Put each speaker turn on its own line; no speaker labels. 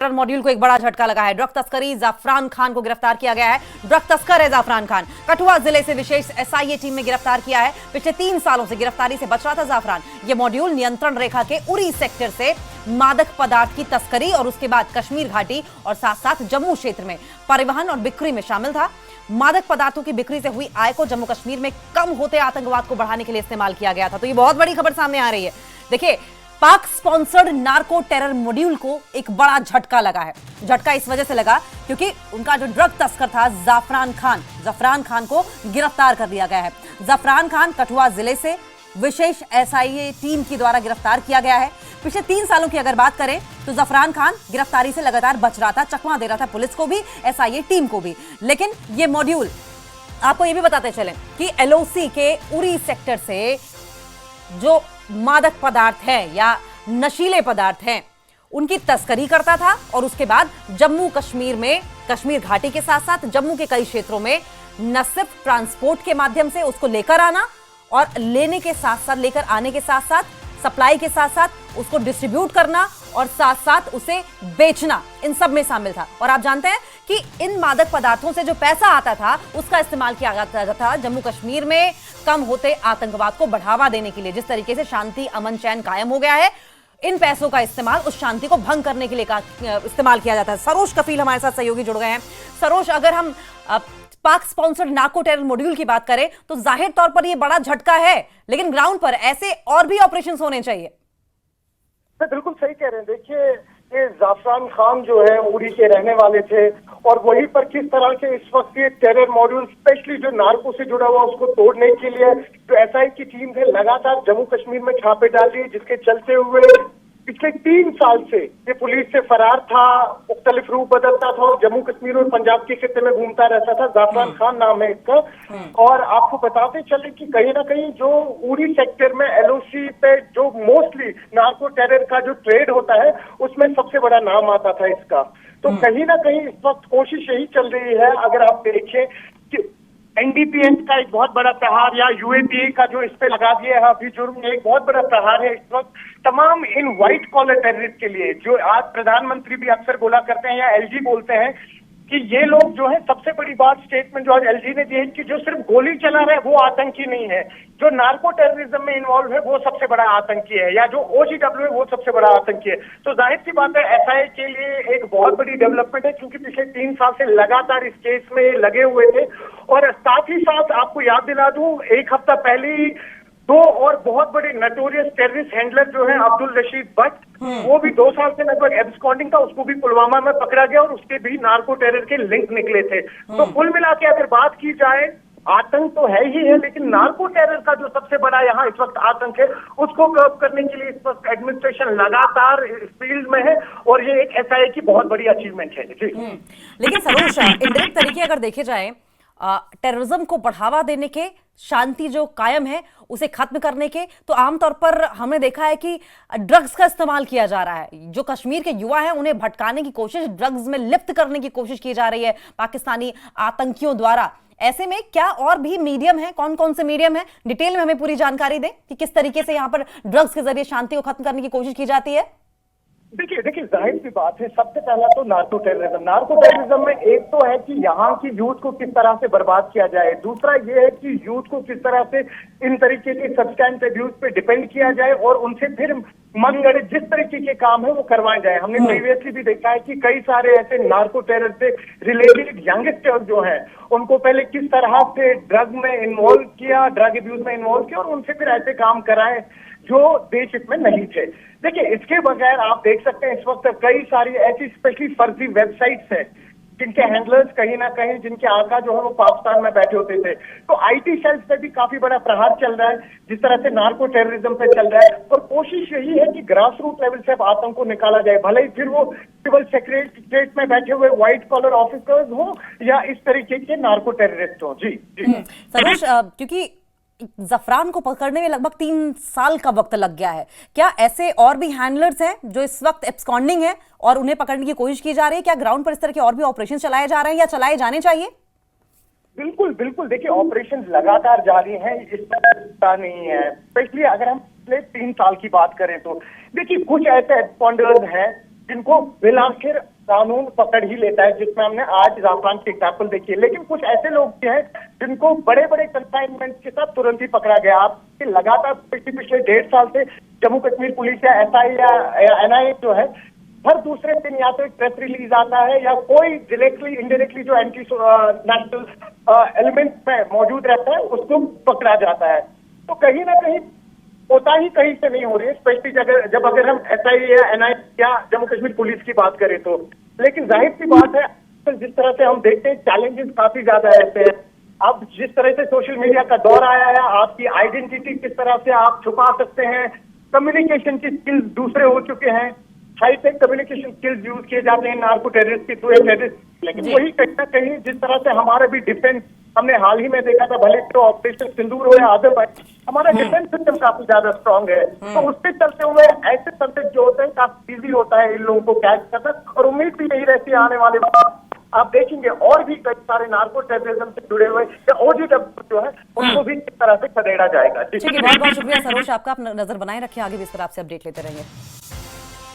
Module को एक बड़ा झटका लगा है। ड्रग तस्करी, जाफरान खान को गिरफ्तार किया गया है। ड्रग तस्कर है जाफरान खान। कठुआ जिले से विशेष एसआईए टीम में गिरफ्तार किया है। पिछले 3 सालों से गिरफ्तारी से बच रहा था जाफरान। यह मॉड्यूल नियंत्रण रेखा के उरी सेक्टर से मादक पदार्थ की तस्करी और उसके बाद कश्मीर घाटी और साथ साथ जम्मू क्षेत्र में परिवहन और बिक्री में शामिल था। मादक पदार्थों की बिक्री से हुई आय को जम्मू कश्मीर में कम होते आतंकवाद को बढ़ाने के लिए इस्तेमाल किया गया था। तो ये बहुत बड़ी खबर सामने आ रही है। देखिए, पाक स्पॉन्सर्ड नार्को टेरर मॉड्यूल को एक बड़ा झटका लगा है। झटका इस वजह से लगा क्योंकि उनका जो ड्रग तस्कर था जफरान खान को गिरफ्तार कर लिया गया है। जफरान खान कठुआ जिले से विशेष एसआईए टीम के द्वारा गिरफ्तार किया गया है। पिछले 3 सालों की अगर बात करें तो जफरान खान गिरफ्तारी से लगातार बच रहा था, चकमा दे रहा था पुलिस को भी, एसआईए टीम को भी। लेकिन यह मॉड्यूल, आपको यह भी बताते चलें कि एलओसी के उरी सेक्टर से जो मादक पदार्थ हैं या नशीले पदार्थ हैं उनकी तस्करी करता था और उसके बाद जम्मू कश्मीर में, कश्मीर घाटी के साथ साथ जम्मू के कई क्षेत्रों में न सिर्फ ट्रांसपोर्ट के माध्यम से उसको लेकर आना और लेने के साथ साथ, लेकर आने के साथ साथ, सप्लाई के साथ साथ उसको डिस्ट्रीब्यूट करना और साथ साथ उसे बेचना, इन सब में शामिल था। और आप जानते हैं कि इन मादक पदार्थों से जो पैसा आता था उसका इस्तेमाल किया जाता था जम्मू कश्मीर में कम होते आतंकवाद को बढ़ावा देने के लिए। जिस तरीके से शांति, अमन, चैन कायम हो गया है, इन पैसों का इस्तेमाल उस शांति को भंग करने के लिए इस्तेमाल किया जाता है। सरोज कफील हमारे साथ सहयोगी जुड़ गए हैं। सरोज, अगर हम पाक स्पॉन्सर्ड नार्को टेरर मॉड्यूल की बात करें तो जाहिर तौर पर यह बड़ा झटका है, लेकिन ग्राउंड पर ऐसे और भी ऑपरेशन होने चाहिए।
बिल्कुल सही कह रहे हैं। देखिए, ये जाफरान खान जो है उरी के रहने वाले थे और वहीं पर किस तरह से इस वक्त ये टेरर मॉड्यूल स्पेशली जो नार्को से जुड़ा हुआ उसको तोड़ने के लिए जो एसआई की टीम है लगातार जम्मू कश्मीर में छापे डाल रही है, जिसके चलते हुए पिछले 3 साल से ये पुलिस से फरार था, मुख्तलिफ रूप बदलता था और जम्मू कश्मीर और पंजाब के खित्ते में घूमता रहता था। जाफरान खान नाम है इसका। और आपको बताते चले कि कहीं ना कहीं जो उरी सेक्टर में एलओसी पे जो मोस्टली नार्को टेरर का जो ट्रेड होता है उसमें सबसे बड़ा नाम आता था इसका। तो कहीं ना कहीं इस वक्त कोशिश यही चल रही है, अगर आप देखें कि एनडीपीएस का एक बहुत बड़ा प्रहार या यूएपीए का जो इस पे लगा दिया है अभी जुर्म, एक बहुत बड़ा प्रहार है इस वक्त तमाम इन व्हाइट कॉलर टेररिस्ट के लिए, जो आज प्रधानमंत्री भी अक्सर बोला करते हैं या एलजी बोलते हैं कि ये लोग जो है, सबसे बड़ी बात स्टेटमेंट जो आज एलजी ने दी है कि जो सिर्फ गोली चला रहा है वो आतंकी नहीं है, जो नार्को टेररिज्म में इन्वॉल्व है वो सबसे बड़ा आतंकी है, या जो ओजीडब्ल्यू है वो सबसे बड़ा आतंकी है। तो जाहिर सी बात है एसआई के लिए एक बहुत बड़ी डेवलपमेंट है, क्योंकि पिछले 3 साल से लगातार इस केस में लगे हुए थे। और साथ ही साथ आपको याद दिला दूं, 1 हफ्ता पहले ही 2 और बहुत बड़े नटोरियस टेररिस्ट हैंडलर जो है अब्दुल रशीद भट्ट, वो भी 2 साल से लगभग एब्सकॉन्डिंग था, उसको भी पुलवामा में पकड़ा गया और उसके भी नार्को टेरर के लिंक निकले थे। तो कुल मिला के अगर बात की जाए, आतंक तो है ही है, लेकिन नार्को टेरर का जो सबसे बड़ा यहाँ इस वक्त आतंक है उसको कर्व करने के लिए इस वक्त एडमिनिस्ट्रेशन लगातार इस फील्ड में है और ये एक एसआईए की बहुत बड़ी अचीवमेंट है। जी।
लेकिन सरोज, इंडायरेक्ट तरीके अगर देखे जाए टेररिज्म को बढ़ावा देने के, शांति जो कायम है उसे खत्म करने के, तो आमतौर पर हमने देखा है कि ड्रग्स का इस्तेमाल किया जा रहा है। जो कश्मीर के युवा हैं उन्हें भटकाने की कोशिश, ड्रग्स में लिप्त करने की कोशिश की जा रही है पाकिस्तानी आतंकियों द्वारा। ऐसे में क्या और भी मीडियम है? कौन कौन से मीडियम है? डिटेल में हमें पूरी जानकारी दें कि किस तरीके से यहाँ पर ड्रग्स के जरिए शांति को खत्म करने की कोशिश की जाती है।
देखिए जाहिर सी बात है, सबसे पहला तो नार्को टेररिज्म में एक तो है कि यहाँ की यूथ को किस तरह से बर्बाद किया जाए, दूसरा ये है कि यूथ को किस तरह से इन तरीके के सब्सटेंस अब्यूज पे डिपेंड किया जाए और उनसे फिर मनगढ़ंत जिस तरीके के काम है वो करवाए जाए। हमने प्रीवियसली भी देखा है कि कई सारे ऐसे नार्को टेरर से रिलेटेड यंगस्टर्स जो हैं उनको पहले किस तरह से ड्रग में इन्वॉल्व किया, ड्रग अब्यूज में इन्वॉल्व किया और उनसे फिर ऐसे काम कराए जो देश हित में नहीं थे। देखिए, इसके बगैर आप देख सकते हैं इस वक्त कई सारी ऐसी स्पेशली फर्जी वेबसाइट्स हैं जिनके हैंडलर्स कहीं ना कहीं, जिनके आका जो है वो पाकिस्तान में बैठे होते थे। तो आईटी सेल्स पे भी काफी बड़ा प्रहार चल रहा है, जिस तरह से नार्को टेररिज्म पे चल रहा है। और कोशिश यही है कि ग्रास रूट लेवल से अब आतंक को निकाला जाए, भले ही फिर वो सिविल सेक्रेटरीट में बैठे हुए व्हाइट कॉलर ऑफिसर्स हो या इस तरीके के नार्को टेररिस्ट हो। जी
सरोज, क्योंकि जफरान को पकड़ने में लगभग 3 साल का वक्त लग गया है, क्या ऐसे और भी हैंडलर्स हैं जो इस वक्त एब्सकॉन्डिंग है और उन्हें पकड़ने की कोशिश की जा रही है? क्या ग्राउंड पर इस तरह के और भी ऑपरेशन चलाए जा रहे हैं या चलाए जाने चाहिए?
बिल्कुल बिल्कुल। देखिए, ऑपरेशन लगातार जारी हैं, इस तरह नहीं है। स्पेशली अगर हम पिछले 3 साल की बात करें तो देखिए कुछ ऐसे एब्सकॉन्डर्स हैं जिनको बिलाखिर कानून पकड़ ही लेता है, जिसमें हमने आज जाफरान की एग्जाम्पल देखी है। लेकिन कुछ ऐसे लोग भी हैं जिनको बड़े बड़े कंसाइनमेंट के साथ तुरंत ही पकड़ा गया। आप लगातार पिछले 1.5 साल से जम्मू कश्मीर पुलिस या एसआई या एनआईए जो है, हर दूसरे दिन या तो एक प्रेस रिलीज आता है या कोई डायरेक्टली इनडायरेक्टली जो एंटी नेशनल एलिमेंट में मौजूद रहता है उसको पकड़ा जाता है। तो कहीं ना कहीं होता ही कहीं से नहीं हो रही है, स्पेशली जब अगर हम एसआई या एनआई या जम्मू कश्मीर पुलिस की बात करें तो। लेकिन जाहिर सी बात है, जिस तरह से हम देखते हैं चैलेंजेस काफी ज्यादा रहते हैं। अब जिस तरह से सोशल मीडिया का दौर आया है, आपकी आइडेंटिटी किस तरह से आप छुपा सकते हैं, कम्युनिकेशन की स्किल्स दूसरे हो चुके हैं, हाईटेक कम्युनिकेशन स्किल्स यूज किए जाते हैं नार्को टेररिस्ट के थ्रू टेररिस्ट। लेकिन वही कहीं ना कहीं जिस तरह से हमारा भी डिफेंस हमने हाल ही में देखा था, भले तो ऑपरेशन सिंदूर हो या आदम है, हमारा डिफेंस सिस्टम काफी ज्यादा स्ट्रांग है। तो उसके चलते हुए ऐसे सब्जेक्ट जो होते हैं काफी इजी होता है इन लोगों को कैच करना, और उम्मीद भी यही रहती है आने वाले वक्त आप देखेंगे और भी कई सारे नार्को टेररिज्म से जुड़े हुए या ओजीडब्ल्यू जो है उनको भी किस तरह से खदेड़ा जाएगा।
ठीक है, बहुत बहुत शुक्रिया सरोज आपका। आप नजर बनाए रखें, आगे भी इस पर आपसे अपडेट लेते रहेंगे।